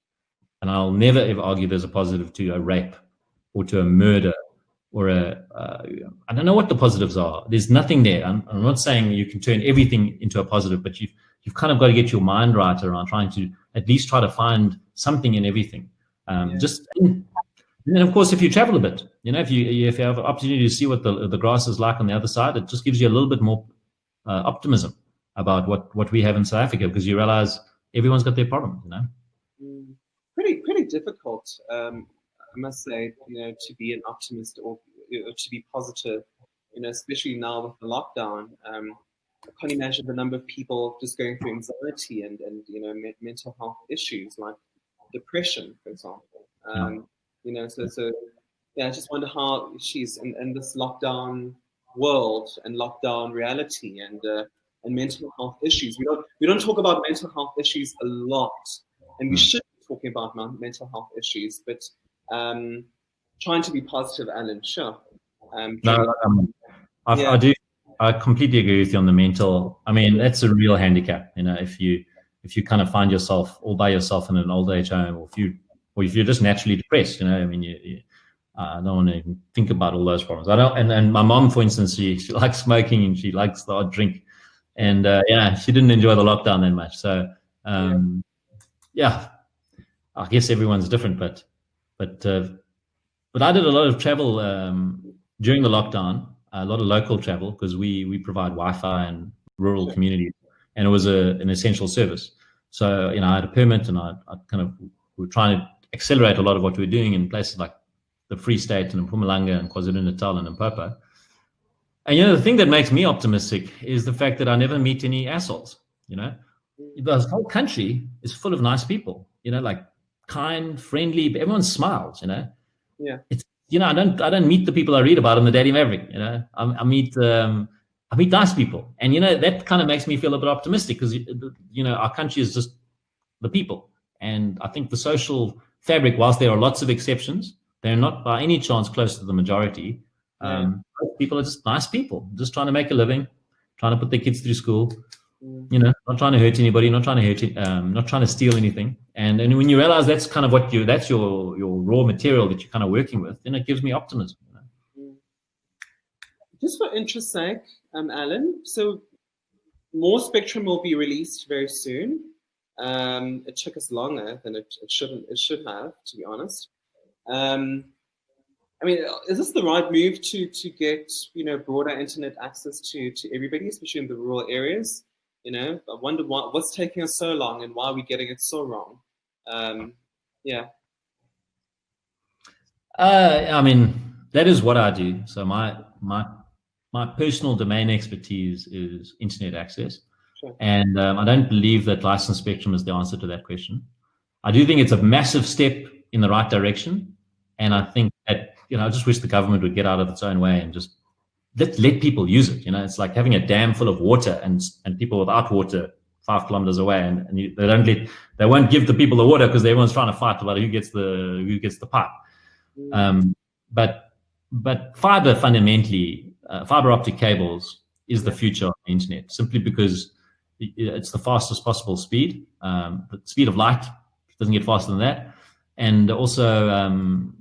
And I'll never ever argue there's a positive to a rape or to a murder or I don't know what the positives are. There's nothing there. I'm not saying you can turn everything into a positive, but you've kind of got to get your mind right around trying to at least try to find something in everything. And then, of course, if you travel a bit, if you have an opportunity to see what the grass is like on the other side, it just gives you a little bit more optimism about what we have in South Africa, because you realize everyone's got their problems. Pretty difficult, I must say, to be an optimist or to be positive, especially now with the lockdown. I can't imagine the number of people just going through anxiety and mental health issues like depression, for example. I just wonder how she's in this lockdown world and lockdown reality and mental health issues. We don't talk about mental health issues a lot, and we should be talking about mental health issues. But trying to be positive, Alan. Sure. I completely agree with you on the mental. I mean, that's a real handicap. If you kind of find yourself all by yourself in an old age home, or if you're just naturally depressed, I mean, I don't want to even think about all those problems. I don't. And my mom, for instance, she likes smoking and she likes the odd drink, and she didn't enjoy the lockdown that much. So I guess everyone's different, but I did a lot of travel during the lockdown, a lot of local travel, because we provide Wi-Fi in rural communities, and it was an essential service. So I had a permit, and I we're trying to accelerate a lot of what we're doing in places like the Free State and Mpumalanga and KwaZulu-Natal and Limpopo. And the thing that makes me optimistic is the fact that I never meet any assholes. The whole country is full of nice people. Like kind, friendly. Everyone smiles. It's I don't meet the people I read about in the Daily Maverick. I meet nice people, and that kind of makes me feel a bit optimistic, because our country is just the people. And I think the social fabric, whilst there are lots of exceptions, they're not by any chance close to the majority. People are just nice people, just trying to make a living, trying to put their kids through school, not trying to hurt anybody, not trying to steal anything. And when you realize that's kind of that's your raw material that you're kind of working with, then it gives me optimism. Just for interest's sake, Alan, so more Spectrum will be released very soon. It took us longer than it should have, to be honest. I mean, is this the right move to get broader internet access to everybody, especially in the rural areas? I wonder what's taking us so long and why are we getting it so wrong. Yeah. I mean, that is what I do. So my personal domain expertise is internet access. Sure. And I don't believe that licensed spectrum is the answer to that question. I do think it's a massive step in the right direction. And I think that, I just wish the government would get out of its own way and just let people use it. It's like having a dam full of water and people without water 5 kilometers away, and they won't give the people the water because everyone's trying to fight about who gets the pipe. But fiber fundamentally, fiber optic cables is the future of the internet, simply because it's the fastest possible speed. The speed of light doesn't get faster than that. And also,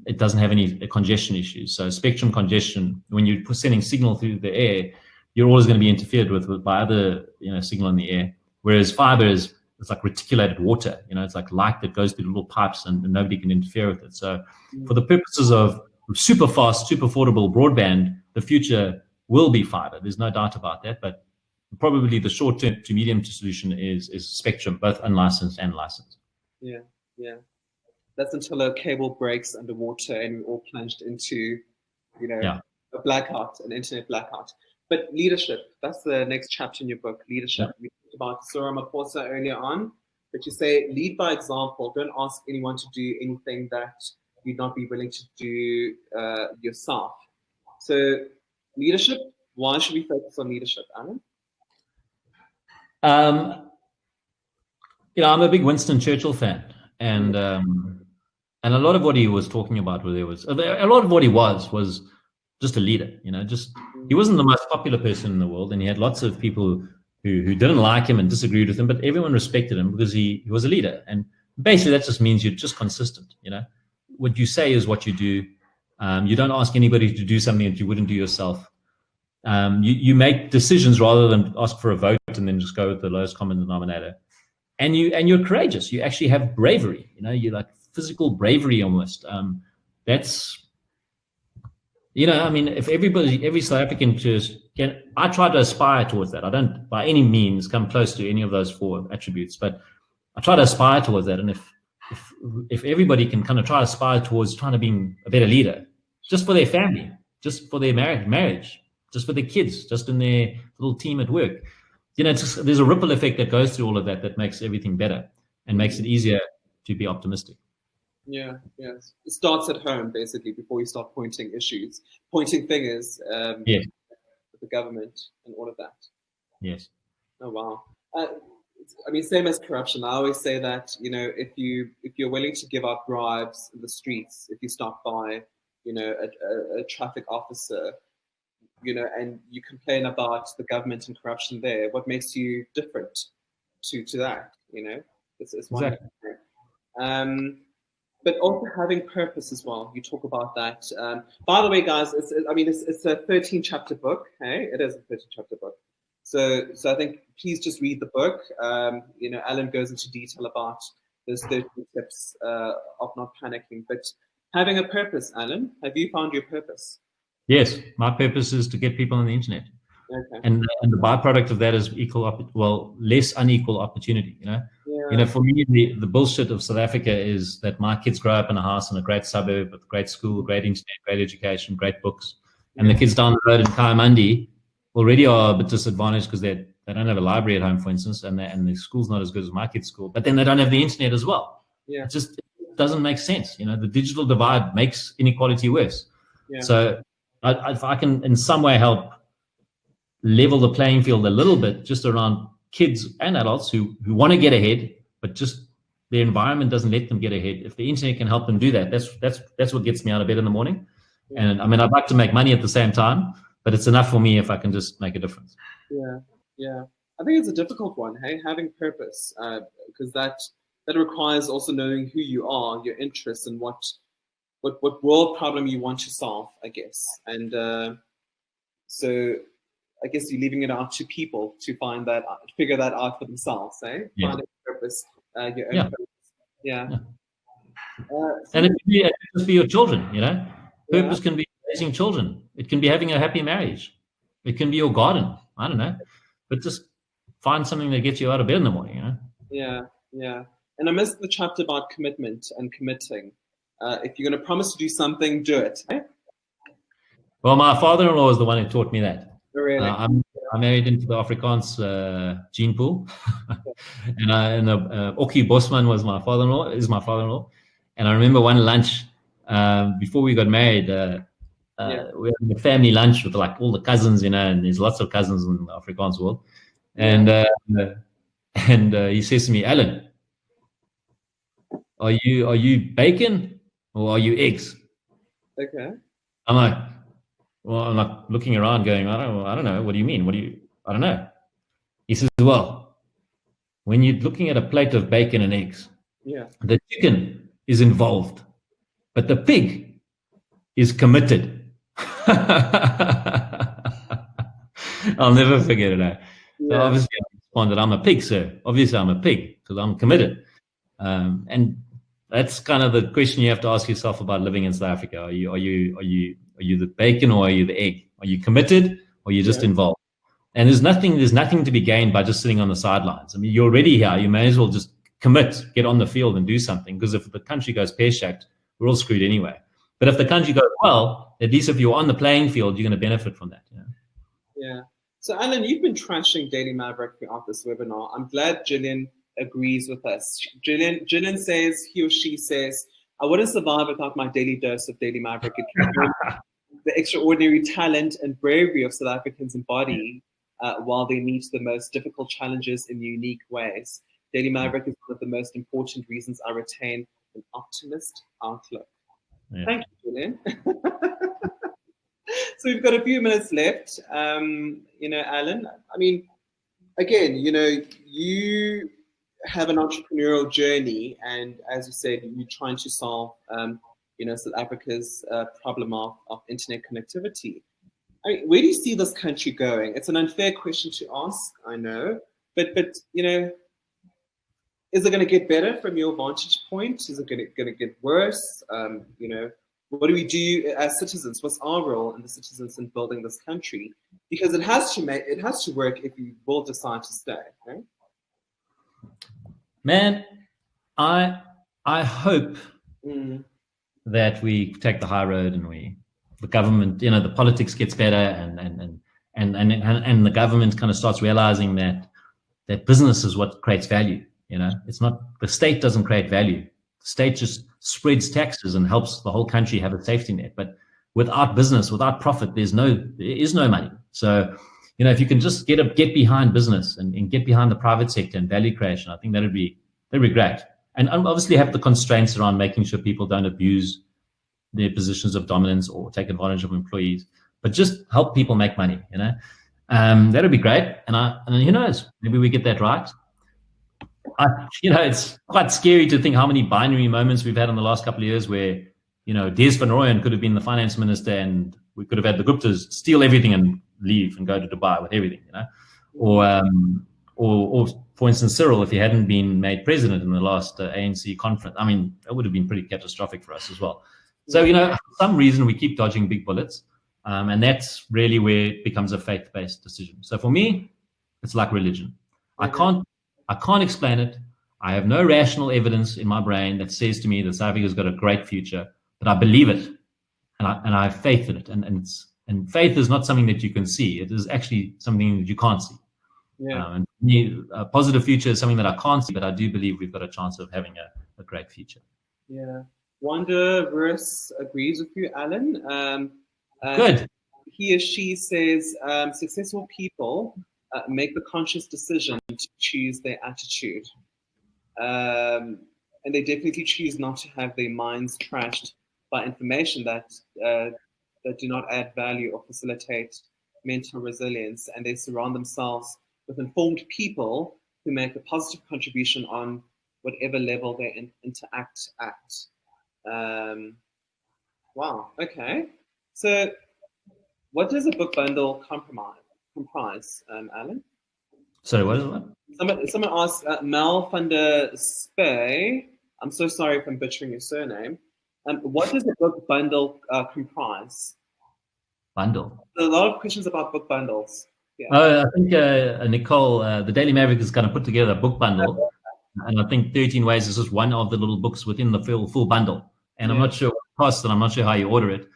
it doesn't have any congestion issues. So spectrum congestion, when you're sending signal through the air, you're always going to be interfered with by other signal in the air. Whereas fiber it's like reticulated water. It's like light that goes through little pipes and nobody can interfere with it. So for the purposes of super fast, super affordable broadband, the future will be fiber. There's no doubt about that. But probably the short-term to medium-term solution is spectrum, both unlicensed and licensed. Yeah. That's until a cable breaks underwater and we're all plunged into, a blackout, an internet blackout. But leadership, that's the next chapter in your book, leadership. We talked about Cyril Ramaphosa earlier on, but you say lead by example. Don't ask anyone to do anything that you'd not be willing to do yourself. So leadership, why should we focus on leadership, Alan? I'm a big Winston Churchill fan. And a lot of what he was talking about, a lot of what he was just a leader. He wasn't the most popular person in the world, and he had lots of people who didn't like him and disagreed with him, but everyone respected him because he was a leader. And basically, that just means you're just consistent. What you say is what you do. You don't ask anybody to do something that you wouldn't do yourself. You make decisions rather than ask for a vote and then just go with the lowest common denominator. And you're courageous. You actually have bravery. You're like physical bravery almost. That's, if every South African I try to aspire towards that. I don't by any means come close to any of those 4 attributes, but I try to aspire towards that. And if everybody can kind of try to aspire towards trying to be a better leader, just for their family, just for their marriage, just for their kids, just in their little team at work, there's a ripple effect that goes through all of that makes everything better and makes it easier to be optimistic. Yeah, yes. It starts at home, basically, before you start pointing fingers Yes. at the government and all of that. Yes. Oh, wow. Same as corruption. I always say that, if you're willing to give out bribes in the streets, if you stop by, a traffic officer, and you complain about the government and corruption there, what makes you different to that? It's one exactly. thing. But also having purpose as well. You talk about that. By the way, guys, it's a 13-chapter book. Hey, it is a 13-chapter book. So I think please just read the book. Alan goes into detail about those 13 tips of not panicking. But having a purpose, Alan, have you found your purpose? Yes, my purpose is to get people on the internet. Okay. And the byproduct of that is less unequal opportunity. For me, the bullshit of South Africa is that my kids grow up in a house in a great suburb with great school, great internet, great education, great books, and the kids down the road in Kayamandi already are a bit disadvantaged because they don't have a library at home, for instance, and the school's not as good as my kids' school. But then they don't have the internet as well. Yeah. It just doesn't make sense. The digital divide makes inequality worse. Yeah. So if I can in some way help level the playing field a little bit just around kids and adults who want to get ahead, but just their environment doesn't let them get ahead. If the internet can help them do that, that's what gets me out of bed in the morning. Yeah. And I'd like to make money at the same time, but it's enough for me if I can just make a difference. Yeah. I think it's a difficult one, hey, having purpose, because that requires also knowing who you are, your interests, and what world problem you want to solve, I guess. And so I guess you're leaving it out to people to figure that out for themselves, eh? Yeah. Find a purpose, your own purpose. Yeah. And it can just be your children, Purpose can be raising children. It can be having a happy marriage. It can be your garden. I don't know. But just find something that gets you out of bed in the morning, you know? Yeah. And I missed the chapter about commitment and committing. If you're going to promise to do something, do it. Eh? Well, my father-in-law is the one who taught me that. Really? I married into the Afrikaans gene pool, and Oki Bosman was my father-in-law. Is my father-in-law, and I remember one lunch before we got married. We had a family lunch with like all the cousins, you know, and there's lots of cousins in the Afrikaans world, and he says to me, Alan, are you bacon or are you eggs? Okay. I'm like, well, I'm like looking around going, I don't know. What do you mean? I don't know. He says, well, when you're looking at a plate of bacon and eggs, the chicken is involved, but the pig is committed. I'll never forget it. So obviously I responded, I'm a pig, sir. Obviously I'm a pig because I'm committed. And that's kind of the question you have to ask yourself about living in South Africa. Are you the bacon or are you the egg? Are you committed or are you just involved? And there's nothing to be gained by just sitting on the sidelines. I mean, you're already here. You may as well just commit, get on the field and do something. Because if the country goes pear-shaped, we're all screwed anyway. But if the country goes well, at least if you're on the playing field, you're going to benefit from that. Yeah. So, Alan, you've been trashing Daily Maverick throughout this webinar. I'm glad Gillian agrees with us. Gillian says, he or she says, I wouldn't survive without my daily dose of Daily Maverick. The extraordinary talent and bravery of South Africans embody while they meet the most difficult challenges in unique ways. Daily Maverick is one of the most important reasons I retain an optimist outlook. Yeah. Thank you, Julian. So we've got a few minutes left. Alan, I mean, again, you have an entrepreneurial journey, and as you said, you're trying to solve, South Africa's problem of internet connectivity. I mean, where do you see this country going? It's an unfair question to ask, I know, but is it going to get better from your vantage point? Is it going to get worse? What do we do as citizens? What's our role in the citizens in building this country? Because it has to work if you will decide to stay. Right? Man, I hope that we take the high road and the government, the politics gets better and the government kind of starts realizing that business is what creates value. It's not, the state doesn't create value. The state just spreads taxes and helps the whole country have a safety net. But without business, without profit, there is no money. So, if you can just get behind business and get behind the private sector and value creation, I think that'd be great. And obviously have the constraints around making sure people don't abuse their positions of dominance or take advantage of employees, but just help people make money. That'd be great. And who knows, maybe we get that right. It's quite scary to think how many binary moments we've had in the last couple of years where, Des van Rooyen could have been the finance minister and we could have had the Guptas steal everything and leave and go to Dubai with everything, or for instance, Cyril, if he hadn't been made president in the last ANC conference, I mean, that would have been pretty catastrophic for us as well. So, for some reason we keep dodging big bullets, and that's really where it becomes a faith-based decision. So for me, it's like religion. I can't explain it. I have no rational evidence in my brain that says to me that South Africa's got a great future, but I believe it, and I have faith in it. And faith is not something that you can see. It is actually something that you can't see. Yeah. And for me, a positive future is something that I can't see, but I do believe we've got a chance of having a great future. Yeah. Wanda Verse agrees with you, Alan. Good. He or she says successful people make the conscious decision to choose their attitude. And they definitely choose not to have their minds trashed by information that do not add value or facilitate mental resilience. And they surround themselves with informed people who make a positive contribution on whatever level they interact at. Wow, okay. So what does a book bundle comprise, Alan? Sorry, what is it? Someone asked, Mel van der Spey, I'm so sorry if I'm butchering your surname. What does a book bundle comprise? Bundle? There are a lot of questions about book bundles. I think Nicole, the Daily Maverick is going to put together a book bundle, and I think 13 Ways is just one of the little books within the full bundle. And I'm not sure what it costs, and I'm not sure how you order it,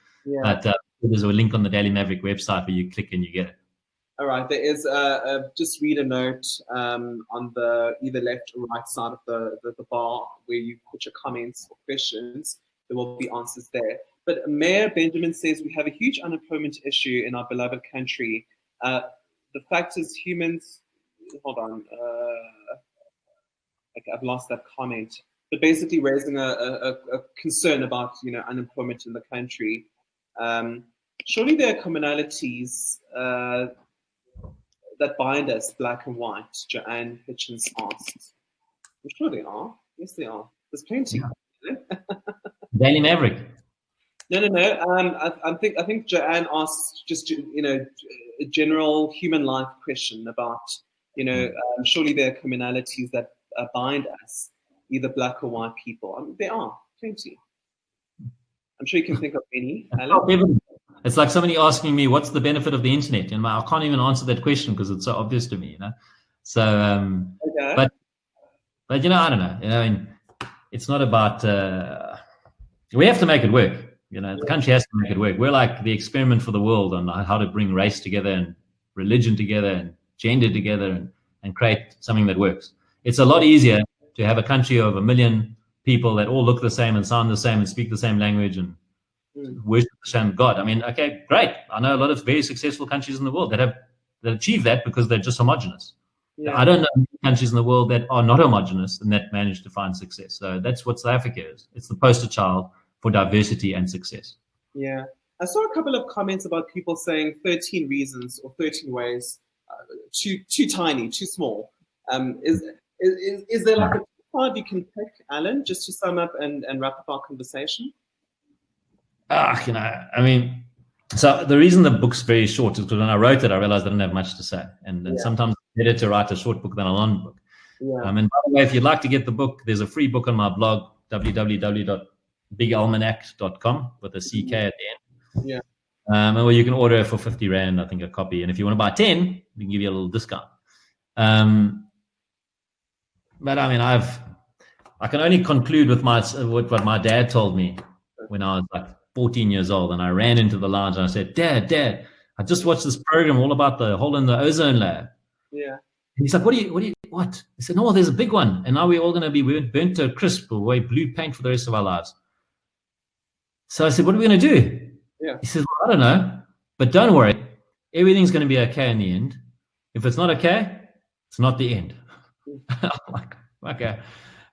but there's a link on the Daily Maverick website where you click and you get it. All right, there is just read a note on the either left or right side of the bar where you put your comments or questions. There will be answers there. But Mayor Benjamin says we have a huge unemployment issue in our beloved country. The fact is humans, hold on, okay, I've lost that comment. But basically raising a concern about, unemployment in the country. Surely there are commonalities that bind us, black and white, Joanne Hitchens asked. I'm sure they are. Yes, they are. There's plenty. Yeah. Daily Maverick. No. I think Joanne asked just a general human life question about surely there are commonalities that bind us, either black or white people. There are plenty. I'm sure you can think of any. Alan? It's like somebody asking me, "What's the benefit of the internet?" And I can't even answer that question because it's so obvious to me. So, okay. but I don't know. It's not about. We have to make it work. The country has to make it work. We're like the experiment for the world on how to bring race together and religion together and gender together and create something that works. It's a lot easier to have a country of 1 million people that all look the same and sound the same and speak the same language and worship the same God. Okay, great. I know a lot of very successful countries in the world that achieve that because they're just homogenous. Yeah. I don't know countries in the world that are not homogenous and that manage to find success. So that's what South Africa is. It's the poster child for diversity and success. Yeah. I saw a couple of comments about people saying 13 reasons or 13 ways, too tiny, too small. Is there like a five you can pick, Alan, just to sum up and wrap up our conversation? So the reason the book's very short is because when I wrote it, I realized I didn't have much to say. And sometimes it's better to write a short book than a long book. Yeah. And by the way, if you'd like to get the book, there's a free book on my blog, www.bigalmanac.com with a CK at the end. Yeah. Or you can order it for 50 Rand, I think, a copy. And if you want to buy 10, we can give you a little discount. But I can only conclude with what my dad told me when I was like 14 years old, and I ran into the lounge and I said, Dad, I just watched this program all about the hole in the ozone layer. Yeah. And he's like, what? I said, no, there's a big one. And now we're all going to be burnt to a crisp or wear blue paint for the rest of our lives. So I said, what are we going to do? Yeah. He says, well, I don't know, but don't worry. Everything's going to be okay in the end. If it's not okay, it's not the end. I'm like, okay.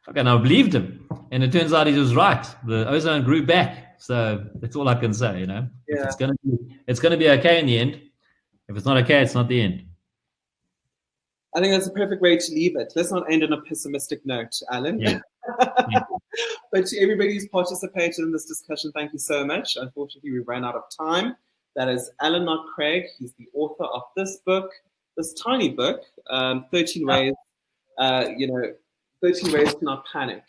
And I believed him. And it turns out he was right. The ozone grew back. So that's all I can say, Yeah. It's going to be okay in the end. If it's not okay, it's not the end. I think that's a perfect way to leave it. Let's not end on a pessimistic note, Alan. Yeah. But to everybody who's participated in this discussion, thank you so much. Unfortunately, we ran out of time. That is Alan Knott-Craig. He's the author of this book, this tiny book, 13 Ways, 13 Ways to Not Panic.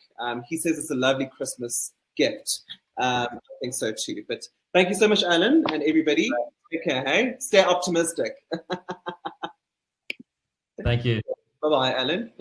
He says it's a lovely Christmas gift. I think so too. But thank you so much, Alan, and everybody. Take care, hey? Stay optimistic. Thank you. Bye-bye, Alan.